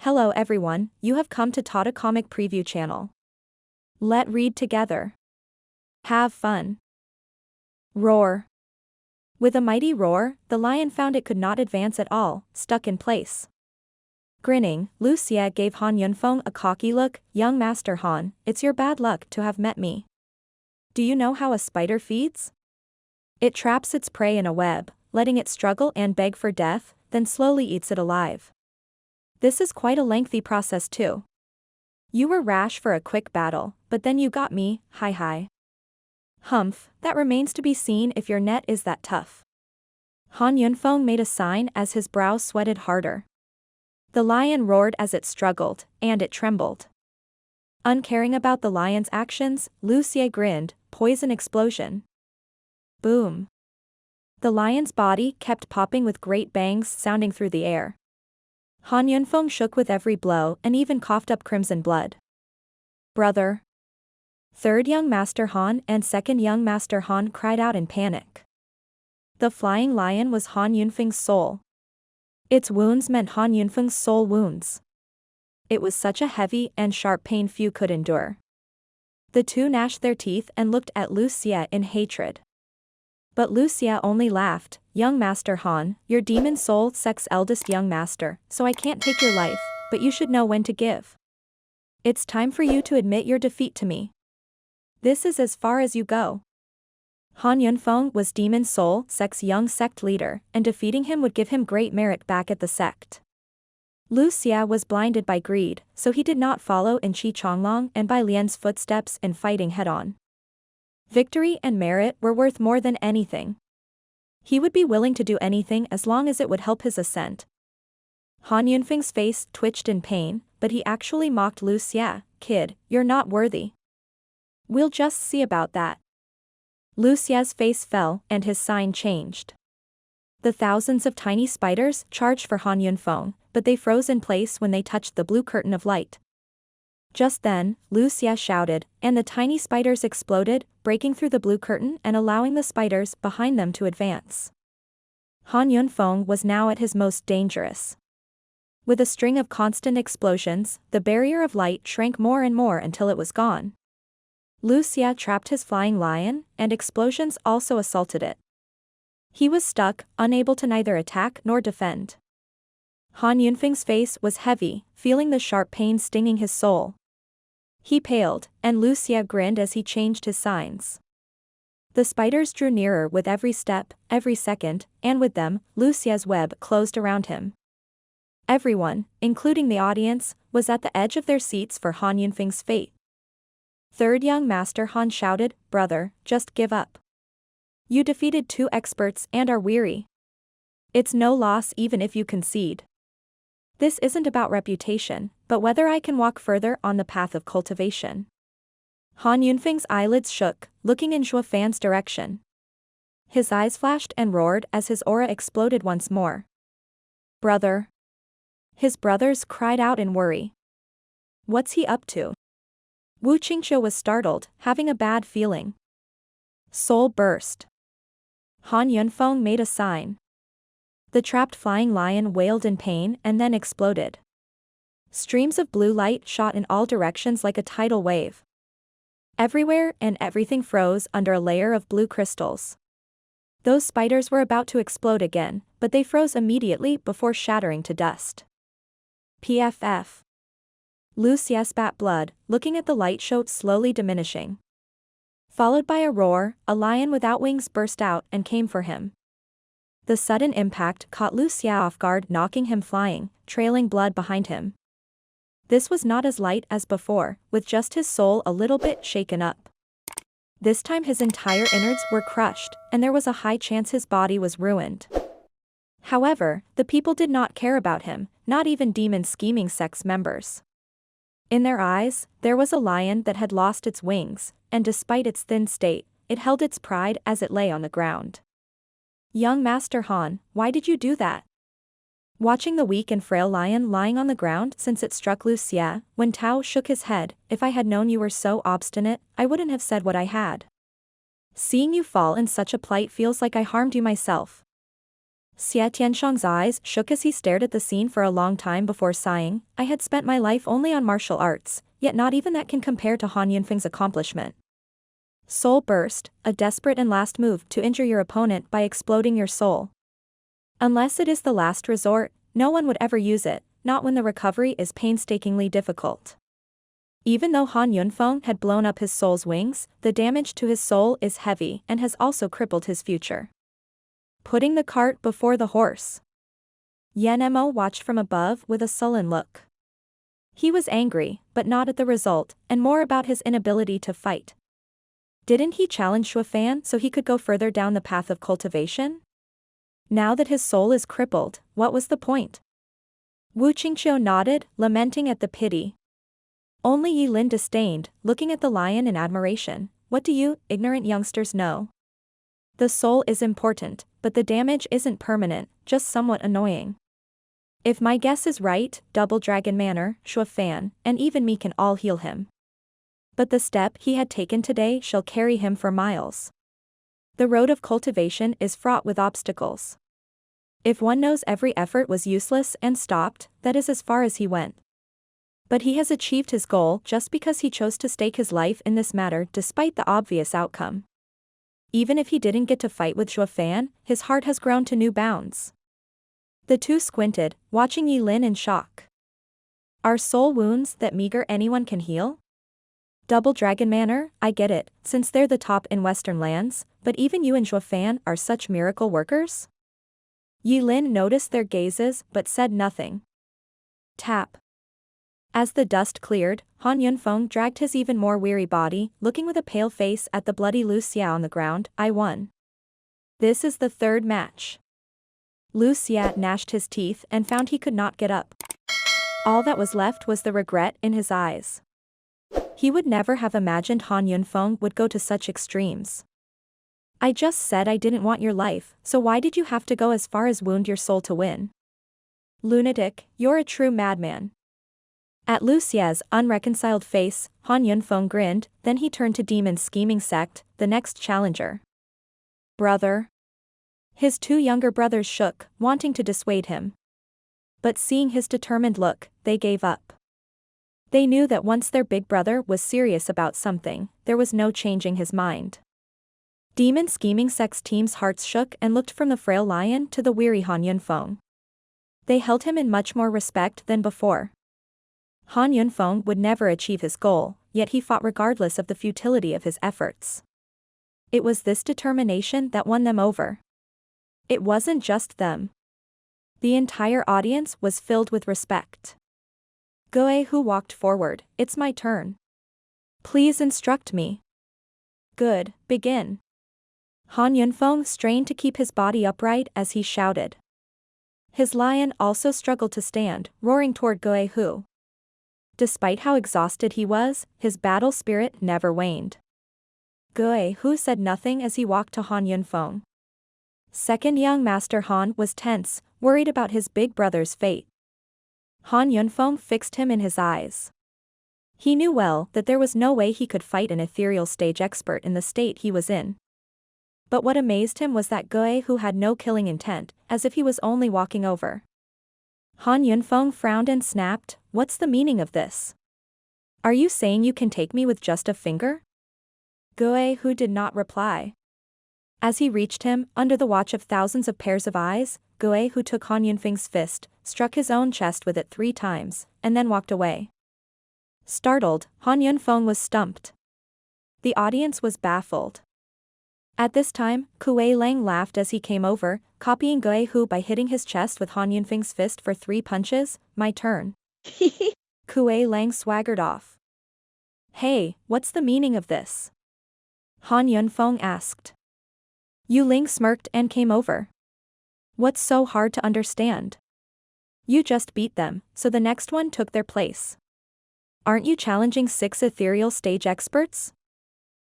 Hello everyone, you have come to Tata Comic Preview channel. Let read together. Have fun. Roar. With a mighty roar, the lion found it could not advance at all, stuck in place. Grinning, Lu Xie gave Han Yunfeng a cocky look. Young Master Han, it's your bad luck to have met me. Do you know how a spider feeds? It traps its prey in a web, letting it struggle and beg for death, then slowly eats it alive. This is quite a lengthy process too. You were rash for a quick battle, but then you got me, hi. Humph, that remains to be seen if your net is that tough. Han Yunfeng made a sign as his brow sweated harder. The lion roared as it struggled, and it trembled. Uncaring about the lion's actions, Lu Xie grinned. Poison explosion. Boom. The lion's body kept popping with great bangs sounding through the air. Han Yunfeng shook with every blow and even coughed up crimson blood. Brother. Third young Master Han and second young Master Han cried out in panic. The flying lion was Han Yunfeng's soul. Its wounds meant Han Yunfeng's soul wounds. It was such a heavy and sharp pain few could endure. The two gnashed their teeth and looked at Lu Xie in hatred. But Lu Xie only laughed. Young Master Han, your demon soul sex eldest young master, so I can't take your life, but you should know when to give. It's time for you to admit your defeat to me. This is as far as you go. Han Yunfeng was demon soul sex young sect leader, and defeating him would give him great merit back at the sect. Lu Xie was blinded by greed, so he did not follow in Qi Chonglong and Bai Lian's footsteps in fighting head-on. Victory and merit were worth more than anything. He would be willing to do anything as long as it would help his ascent. Han Yunfeng's face twitched in pain, but he actually mocked Lu Xie. Kid, you're not worthy. We'll just see about that. Lu Xie's face fell, and his sign changed. The thousands of tiny spiders charged for Han Yunfeng, but they froze in place when they touched the blue curtain of light. Just then, Lu Xie shouted, and the tiny spiders exploded, breaking through the blue curtain and allowing the spiders behind them to advance. Han Yunfeng was now at his most dangerous. With a string of constant explosions, the barrier of light shrank more and more until it was gone. Lu Xie trapped his flying lion, and explosions also assaulted it. He was stuck, unable to neither attack nor defend. Han Yunfeng's face was heavy, feeling the sharp pain stinging his soul. He paled, and Lu Xie grinned as he changed his signs. The spiders drew nearer with every step, every second, and with them, Lu Xie's web closed around him. Everyone, including the audience, was at the edge of their seats for Han Yunfeng's fate. Third young Master Han shouted, "Brother, just give up. You defeated two experts and are weary. It's no loss even if you concede. This isn't about reputation, but whether I can walk further on the path of cultivation." Han Yunfeng's eyelids shook, looking in Zhuo Fan's direction. His eyes flashed and roared as his aura exploded once more. Brother. His brothers cried out in worry. What's he up to? Wu Qingqiu was startled, having a bad feeling. Soul burst. Han Yunfeng made a sign. The trapped flying lion wailed in pain and then exploded. Streams of blue light shot in all directions like a tidal wave. Everywhere and everything froze under a layer of blue crystals. Those spiders were about to explode again, but they froze immediately before shattering to dust. PFF. Lu Xie spat blood, looking at the light show slowly diminishing. Followed by a roar, a lion without wings burst out and came for him. The sudden impact caught Lu Xie off guard, knocking him flying, trailing blood behind him. This was not as light as before, with just his soul a little bit shaken up. This time his entire innards were crushed, and there was a high chance his body was ruined. However, the people did not care about him, not even demon scheming sex members. In their eyes, there was a lion that had lost its wings, and despite its thin state, it held its pride as it lay on the ground. Young Master Han, why did you do that? Watching the weak and frail lion lying on the ground since it struck Lu Xie, Wen Tao shook his head. If I had known you were so obstinate, I wouldn't have said what I had. Seeing you fall in such a plight feels like I harmed you myself. Xie Tianshang's eyes shook as he stared at the scene for a long time before sighing. I had spent my life only on martial arts, yet not even that can compare to Han Yunfeng's accomplishment. Soul Burst, a desperate and last move to injure your opponent by exploding your soul. Unless it is the last resort, no one would ever use it, not when the recovery is painstakingly difficult. Even though Han Yunfeng had blown up his soul's wings, the damage to his soul is heavy and has also crippled his future. Putting the cart before the horse. Yan Mo watched from above with a sullen look. He was angry, but not at the result, and more about his inability to fight. Didn't he challenge Zhuo Fan so he could go further down the path of cultivation? Now that his soul is crippled, what was the point? Wu Qingqiu nodded, lamenting at the pity. Only Yi Lin disdained, looking at the lion in admiration. What do you, ignorant youngsters, know? The soul is important, but the damage isn't permanent, just somewhat annoying. If my guess is right, Double Dragon Manor, Zhuo Fan, and even me can all heal him. But the step he had taken today shall carry him for miles. The road of cultivation is fraught with obstacles. If one knows every effort was useless and stopped, that is as far as he went. But he has achieved his goal just because he chose to stake his life in this matter despite the obvious outcome. Even if he didn't get to fight with Zhuo Fan, his heart has grown to new bounds. The two squinted, watching Yi Lin in shock. Are soul wounds that meager anyone can heal? Double Dragon Manor, I get it, since they're the top in Western lands, but even you and Zhuo Fan are such miracle workers? Yi Lin noticed their gazes but said nothing. Tap. As the dust cleared, Han Yunfeng dragged his even more weary body, looking with a pale face at the bloody Lu Xia on the ground. I won. This is the third match. Lu Xia gnashed his teeth and found he could not get up. All that was left was the regret in his eyes. He would never have imagined Han Yunfeng would go to such extremes. I just said I didn't want your life, so why did you have to go as far as wound your soul to win? Lunatic, you're a true madman. At Lu Xia's unreconciled face, Han Yunfeng grinned, then he turned to Demon's scheming sect, the next challenger. Brother. His two younger brothers shook, wanting to dissuade him. But seeing his determined look, they gave up. They knew that once their big brother was serious about something, there was no changing his mind. Demon scheming sect's team's hearts shook and looked from the frail lion to the weary Han Yunfeng. They held him in much more respect than before. Han Yunfeng would never achieve his goal, yet he fought regardless of the futility of his efforts. It was this determination that won them over. It wasn't just them. The entire audience was filled with respect. Goe Hu walked forward. It's my turn. Please instruct me. Good, begin. Han Yunfeng strained to keep his body upright as he shouted. His lion also struggled to stand, roaring toward Goe Hu. Despite how exhausted he was, his battle spirit never waned. Goe Hu said nothing as he walked to Han Yunfeng. Second young Master Han was tense, worried about his big brother's fate. Han Yunfeng fixed him in his eyes. He knew well that there was no way he could fight an ethereal stage expert in the state he was in. But what amazed him was that Goe Hu had no killing intent, as if he was only walking over. Han Yunfeng frowned and snapped, what's the meaning of this? Are you saying you can take me with just a finger? Goe Hu did not reply. As he reached him, under the watch of thousands of pairs of eyes, Goe Hu took Han Yunfeng's fist, struck his own chest with it 3 times, and then walked away. Startled, Han Yunfeng was stumped. The audience was baffled. At this time, Kuei Lang laughed as he came over, copying Goe Hu by hitting his chest with Han Yunfeng's fist for 3 punches. My turn. Kuei Lang swaggered off. Hey, what's the meaning of this? Han Yunfeng asked. Yu Ling smirked and came over. What's so hard to understand? You just beat them, so the next one took their place. Aren't you challenging 6 ethereal stage experts?